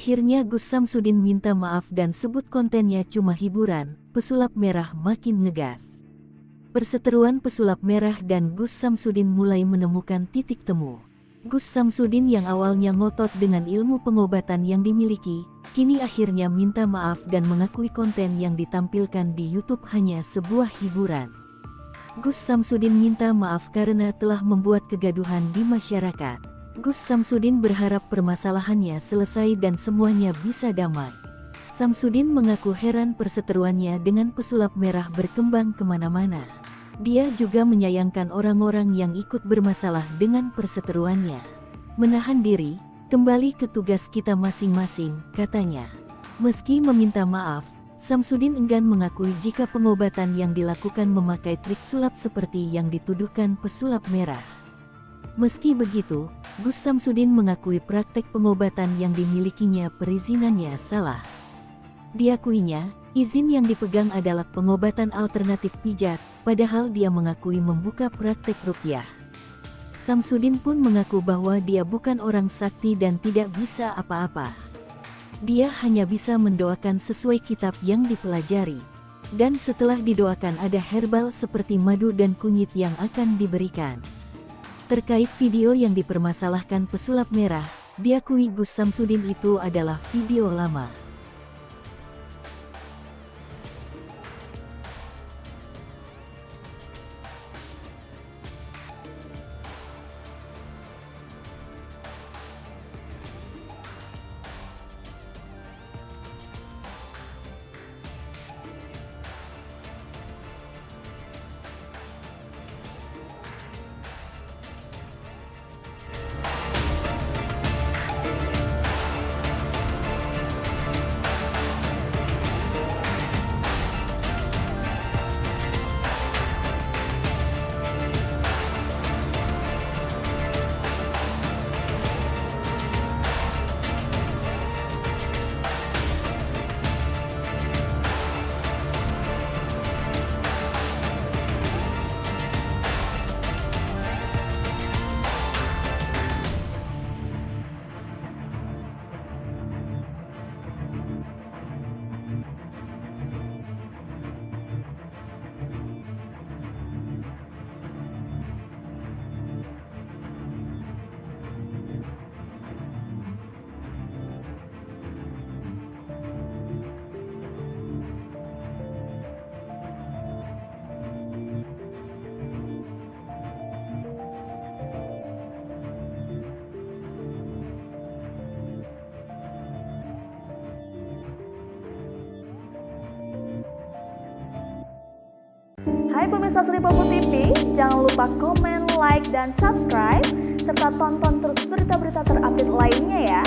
Akhirnya Gus Samsudin minta maaf dan sebut kontennya cuma hiburan. Pesulap merah makin ngegas. Perseteruan pesulap merah dan Gus Samsudin mulai menemukan titik temu. Gus Samsudin yang awalnya ngotot dengan ilmu pengobatan yang dimiliki, kini akhirnya minta maaf dan mengakui konten yang ditampilkan di YouTube hanya sebuah hiburan. Gus Samsudin minta maaf karena telah membuat kegaduhan di masyarakat. Gus Samsudin berharap permasalahannya selesai dan semuanya bisa damai. Samsudin mengaku heran perseteruannya dengan pesulap merah berkembang kemana-mana. Dia juga menyayangkan orang-orang yang ikut bermasalah dengan perseteruannya. Menahan diri, kembali ke tugas kita masing-masing, katanya. Meski meminta maaf, Samsudin enggan mengakui jika pengobatan yang dilakukan memakai trik sulap seperti yang dituduhkan pesulap merah. Meski begitu, Gus Samsudin mengakui praktek pengobatan yang dimilikinya perizinannya salah. Diakuinya, izin yang dipegang adalah pengobatan alternatif pijat, padahal dia mengakui membuka praktek ruqyah. Samsudin pun mengaku bahwa dia bukan orang sakti dan tidak bisa apa-apa. Dia hanya bisa mendoakan sesuai kitab yang dipelajari. Dan setelah didoakan ada herbal seperti madu dan kunyit yang akan diberikan. Terkait video yang dipermasalahkan pesulap merah, diakui Gus Samsudin itu adalah video lama. Hai pemirsa Sri Popo TV, jangan lupa komen, like, dan subscribe, serta tonton terus berita-berita terupdate lainnya ya.